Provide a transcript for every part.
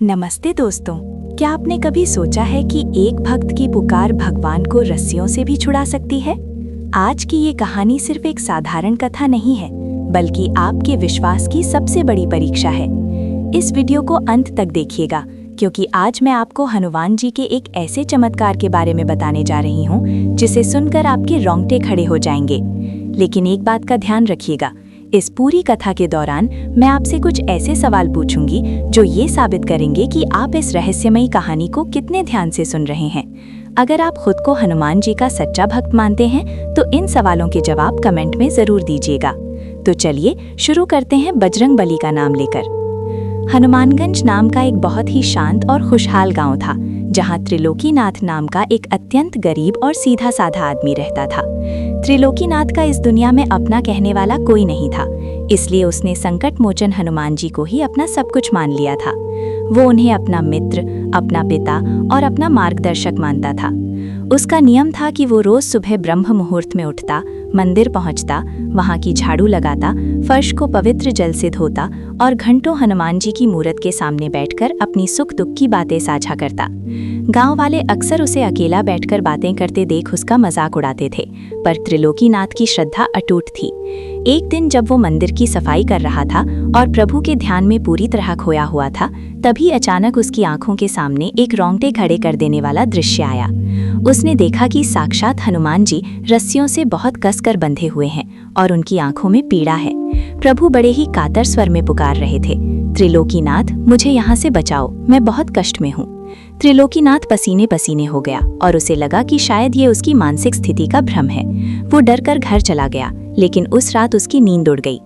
नमस्ते दोस्तों, क्या आपने कभी सोचा है कि एक भक्त की पुकार भगवान को रस्सियों से भी छुड़ा सकती है? आज की ये कहानी सिर्फ एक साधारण कथा नहीं है, बल्कि आपके विश्वास की सबसे बड़ी परीक्षा है। इस वीडियो को अंत तक देखिएगा, क्योंकि आज मैं आपको हनुमान जी के एक ऐसे चमत्कार के बारे में बताने जा रही हूँ, जिसे सुनकर आपके रोंगटे खड़े हो जाएंगे। लेकिन एक बात का ध्यान रखिएगा, इस पूरी कथा के दौरान मैं आपसे कुछ ऐसे सवाल पूछूंगी जो ये साबित करेंगे कि आप इस रहस्यमयी कहानी को कितने ध्यान से सुन रहे हैं। अगर आप खुद को हनुमान जी का सच्चा भक्त मानते हैं तो इन सवालों के जवाब कमेंट में जरूर दीजिएगा। तो चलिए शुरू करते हैं बजरंगबली का नाम लेकर। हनुमानगंज नाम का एक बहुत ही शांत और खुशहाल गांव था, जहां त्रिलोकीनाथ नाम का एक अत्यंत गरीब और सीधा साधा आदमी रहता था। त्रिलोकीनाथ का इस दुनिया में अपना कहने वाला कोई नहीं था, इसलिए उसने संकट मोचन हनुमान जी को ही अपना सब कुछ मान लिया था। वो उन्हें अपना मित्र, अपना पिता और अपना मार्गदर्शक मानता था। उसका नियम था कि वो रोज सुबह ब्रह्म मुहूर्त में उठता, मंदिर पहुंचता, वहां की झाड़ू लगाता, फर्श को पवित्र जल से धोता और घंटों हनुमान जी की मूरत के सामने बैठकर अपनी सुख दुख की बातें साझा करता। गांव वाले अक्सर उसे अकेला बैठकर बातें करते देख उसका मजाक उड़ाते थे, पर त्रिलोकीनाथ की श्रद्धा अटूट थी। एक दिन जब वो मंदिर की सफाई कर रहा था और प्रभु के ध्यान में पूरी तरह खोया हुआ था, तभी अचानक उसकी आंखों के सामने एक रोंगटे खड़े कर देने वाला दृश्य आया। उसने देखा कि साक्षात हनुमान जी रस्सियों से बहुत कसकर बंधे हुए हैं और उनकी आंखों में पीड़ा है। प्रभु बड़े ही कातर स्वर में पुकार रहे थे, त्रिलोकीनाथ, मुझे यहाँ से बचाओ, मैं बहुत कष्ट में हूँ। त्रिलोकीनाथ पसीने पसीने हो गया और उसे लगा कि शायद ये उसकी मानसिक स्थिति का भ्रम है। वो डरकर घर चला गया, लेकिन उस रात उसकी नींद उड़ गई।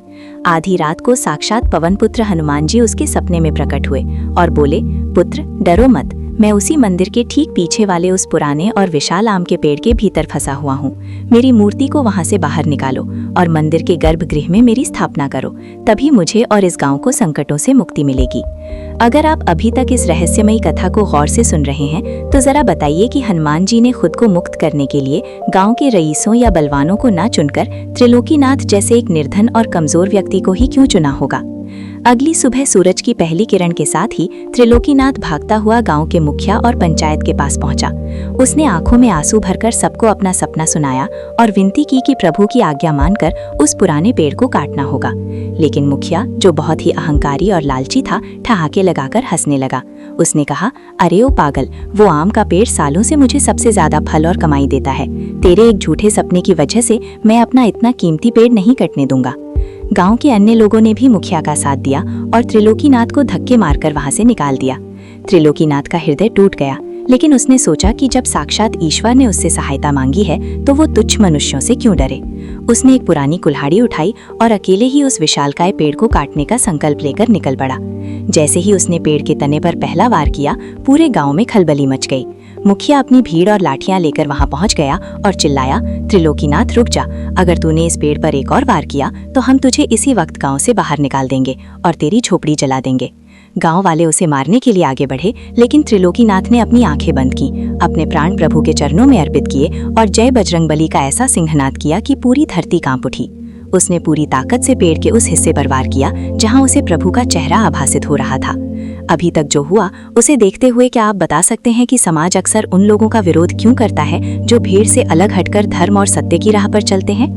आधी रात को साक्षात पवन पुत्र हनुमान जी उसके सपने में प्रकट हुए और बोले, पुत्र डरो मत, मैं उसी मंदिर के ठीक पीछे वाले उस पुराने और विशाल आम के पेड़ के भीतर फंसा हुआ हूँ। मेरी मूर्ति को वहां से बाहर निकालो और मंदिर के गर्भगृह में मेरी स्थापना करो, तभी मुझे और इस गांव को संकटों से मुक्ति मिलेगी। अगर आप अभी तक इस रहस्यमयी कथा को गौर से सुन रहे हैं तो जरा बताइए कि हनुमान जी ने खुद को मुक्त करने के लिए गांव के रईसों या बलवानों को न चुनकर त्रिलोकीनाथ जैसे एक निर्धन और कमजोर व्यक्ति को ही क्यों चुना होगा। अगली सुबह सूरज की पहली किरण के साथ ही त्रिलोकीनाथ भागता हुआ गांव के मुखिया और पंचायत के पास पहुंचा। उसने आंखों में आंसू भरकर सबको अपना सपना सुनाया और विनती की कि प्रभु की आज्ञा मानकर उस पुराने पेड़ को काटना होगा। लेकिन मुखिया, जो बहुत ही अहंकारी और लालची था, ठहाके लगाकर हंसने लगा। उसने कहा, अरे ओ पागल, वो आम का पेड़ सालों से मुझे सबसे ज्यादा फल और कमाई देता है। तेरे एक झूठे सपने की वजह से मैं अपना इतना कीमती पेड़ नहीं कटने दूंगा। गांव के अन्य लोगों ने भी मुखिया का साथ दिया और त्रिलोकीनाथ को धक्के मारकर वहां से निकाल दिया। त्रिलोकीनाथ का हृदय टूट गया, लेकिन उसने सोचा कि जब साक्षात ईश्वर ने उससे सहायता मांगी है तो वो तुच्छ मनुष्यों से क्यों डरे। उसने एक पुरानी कुल्हाड़ी उठाई और अकेले ही उस विशालकाय पेड़ को काटने का संकल्प लेकर निकल पड़ा। जैसे ही उसने पेड़ के तने पर पहला वार किया, पूरे गांव में खलबली मच गई। मुखिया अपनी भीड़ और लाठियां लेकर वहां पहुंच गया और चिल्लाया, त्रिलोकीनाथ रुक जा, अगर तूने इस पेड़ पर एक और वार किया तो हम तुझे इसी वक्त गांव से बाहर निकाल देंगे और तेरी झोपड़ी जला देंगे। गांव वाले उसे मारने के लिए आगे बढ़े, लेकिन त्रिलोकीनाथ ने अपनी आंखें बंद की, अपने प्राण प्रभु के चरणों में अर्पित किए और जय बजरंगबली का ऐसा सिंहनाद किया कि पूरी धरती कांप उठी। उसने पूरी ताकत से पेड़ के उस हिस्से पर वार किया जहां उसे प्रभु का चेहरा आभासित हो रहा था। अभी तक जो हुआ उसे देखते हुए क्या आप बता सकते हैं कि समाज अक्सर उन लोगों का विरोध क्यों करता है जो भीड़ से अलग हटकर धर्म और सत्य की राह पर चलते हैं?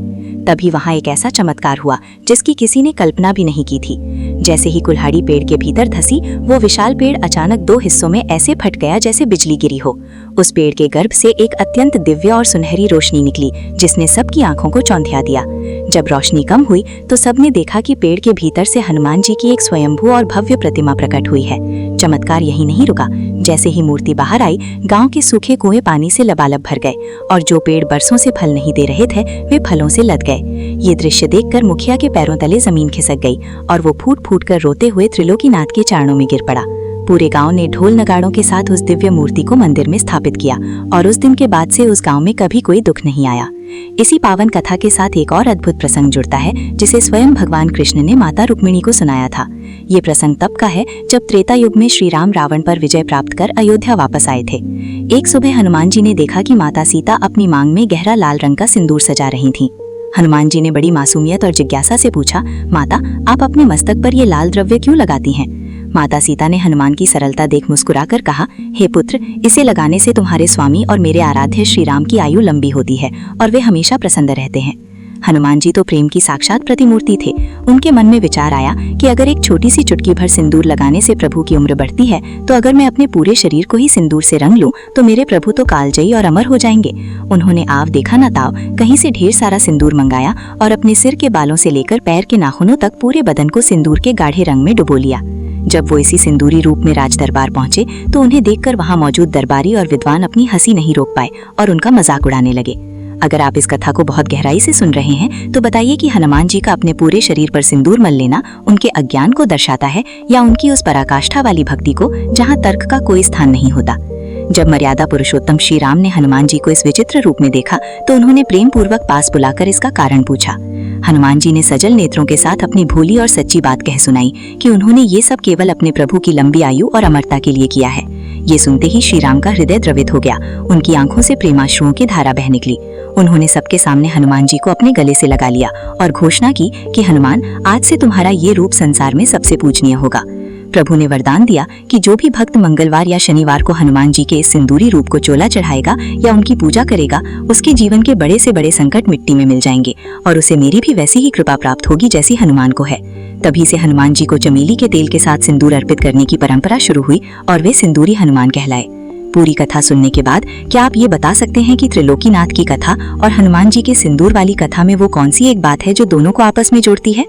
तभी वहां एक ऐसा चमत्कार हुआ जिसकी किसी ने कल्पना भी नहीं की थी। जैसे ही कुल्हाड़ी पेड़ के भीतर धसी, वो विशाल पेड़ अचानक दो हिस्सों में ऐसे फट गया जैसे बिजली गिरी हो। उस पेड़ के गर्भ से एक अत्यंत दिव्य और सुनहरी रोशनी निकली, जिसने सबकी आंखों को चौंधिया दिया। जब रोशनी कम हुई तो सबने देखा कि पेड़ के भीतर से हनुमान जी की एक स्वयंभू और भव्य प्रतिमा प्रकट हुई है। चमत्कार यही नहीं रुका। जैसे ही मूर्ति बाहर आई, गांव के सूखे कुएं पानी से लबालब भर गए और जो पेड़ बरसों से फल नहीं दे रहे थे वे फलों से लद गए। ये दृश्य देखकर मुखिया के पैरों तले जमीन खिसक गई और वो फूट फूट कर रोते हुए त्रिलोकीनाथ के चरणों में गिर पड़ा। पूरे गांव ने ढोल नगाड़ों के साथ उस दिव्य मूर्ति को मंदिर में स्थापित किया और उस दिन के बाद से उस गांव में कभी कोई दुख नहीं आया। इसी पावन कथा के साथ एक और अद्भुत प्रसंग जुड़ता है, जिसे स्वयं भगवान कृष्ण ने माता रुक्मिणी को सुनाया था। ये प्रसंग तब का है जब त्रेता युग में श्री राम रावण पर विजय प्राप्त कर अयोध्या वापस आए थे। एक सुबह हनुमान जी ने देखा कि माता सीता अपनी मांग में गहरा लाल रंग का सिंदूर सजा रही थीं। हनुमान जी ने बड़ी मासूमियत और जिज्ञासा से पूछा, माता, आप अपने मस्तक पर ये लाल द्रव्य क्यों लगाती हैं? माता सीता ने हनुमान की सरलता देख मुस्कुराकर कहा, हे पुत्र, इसे लगाने से तुम्हारे स्वामी और मेरे आराध्य श्री राम की आयु लंबी होती है और वे हमेशा प्रसन्न रहते हैं। हनुमान जी तो प्रेम की साक्षात प्रतिमूर्ति थे। उनके मन में विचार आया कि अगर एक छोटी सी चुटकी भर सिंदूर लगाने से प्रभु की उम्र बढ़ती है, तो अगर मैं अपने पूरे शरीर को ही सिंदूर से रंग लूं तो मेरे प्रभु तो कालजयी और अमर हो जाएंगे। उन्होंने आव देखा न ताव कहीं से ढेर सारा सिंदूर मंगाया और अपने सिर के बालों से लेकर पैर के नाखूनों तक पूरे बदन को सिंदूर के गाढ़े रंग में डुबो लिया। जब वो इसी सिंदूरी रूप में राज दरबार पहुंचे तो उन्हें देखकर वहां मौजूद दरबारी और विद्वान अपनी हंसी नहीं रोक पाए और उनका मजाक उड़ाने लगे। अगर आप इस कथा को बहुत गहराई से सुन रहे हैं तो बताइए कि हनुमान जी का अपने पूरे शरीर पर सिंदूर मल लेना उनके अज्ञान को दर्शाता है या उनकी उस पराकाष्ठा वाली भक्ति को जहां तर्क का कोई स्थान नहीं होता। जब मर्यादा पुरुषोत्तम श्री राम ने हनुमान जी को इस विचित्र रूप में देखा तो उन्होंने प्रेम पूर्वक पास बुलाकर इसका कारण पूछा। हनुमान जी ने सजल नेत्रों के साथ अपनी भोली और सच्ची बात कह सुनाई कि उन्होंने ये सब केवल अपने प्रभु की लंबी आयु और अमरता के लिए किया है। ये सुनते ही श्री राम का हृदय द्रवित हो गया। उनकी आंखों से प्रेमाश्रुओं की धारा बह निकली। उन्होंने सबके सामने हनुमान जी को अपने गले से लगा लिया और घोषणा की कि हनुमान, आज से तुम्हारा ये रूप संसार में सबसे पूजनीय होगा। प्रभु ने वरदान दिया कि जो भी भक्त मंगलवार या शनिवार को हनुमान जी के इस सिंदूरी रूप को चोला चढ़ाएगा या उनकी पूजा करेगा, उसके जीवन के बड़े से बड़े संकट मिट्टी में मिल जाएंगे और उसे मेरी भी वैसी ही कृपा प्राप्त होगी जैसी हनुमान को है। तभी से हनुमान जी को चमेली के तेल के साथ सिंदूर अर्पित करने की परंपरा शुरू हुई और वे सिंदूरी हनुमान कहलाए। पूरी कथा सुनने के बाद क्या आप ये बता सकते हैं कि त्रिलोकीनाथ की कथा और हनुमान जी के सिंदूर वाली कथा में वो कौन सी एक बात है जो दोनों को आपस में जोड़ती है?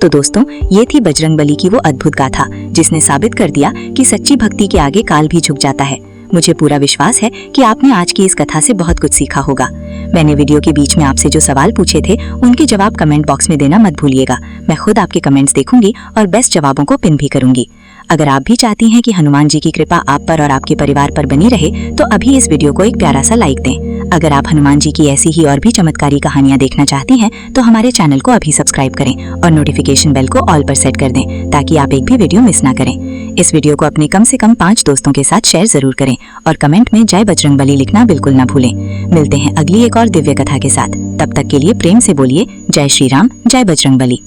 तो दोस्तों, ये थी बजरंगबली की वो अद्भुत गाथा जिसने साबित कर दिया कि सच्ची भक्ति के आगे काल भी झुक जाता है। मुझे पूरा विश्वास है कि आपने आज की इस कथा से बहुत कुछ सीखा होगा। मैंने वीडियो के बीच में आपसे जो सवाल पूछे थे उनके जवाब कमेंट बॉक्स में देना मत भूलिएगा। मैं खुद आपके कमेंट्स देखूंगी और बेस्ट जवाबों को पिन भी करूंगी। अगर आप भी चाहती हैं कि हनुमान जी की कृपा आप पर और आपके परिवार पर बनी रहे तो अभी इस वीडियो को एक प्यारा सा लाइक दें। अगर आप हनुमान जी की ऐसी ही और भी चमत्कारी कहानियां देखना चाहती हैं तो हमारे चैनल को अभी सब्सक्राइब करें और नोटिफिकेशन बेल को ऑल पर सेट कर दें ताकि आप एक भी वीडियो मिस ना करें। इस वीडियो को अपने कम से कम 5 दोस्तों के साथ शेयर जरूर करें और कमेंट में जय बजरंगबली लिखना बिल्कुल ना भूलें। मिलते हैं अगली एक और दिव्य कथा के साथ। तब तक के लिए प्रेम से बोलिए जय श्री राम, जय बजरंगबली।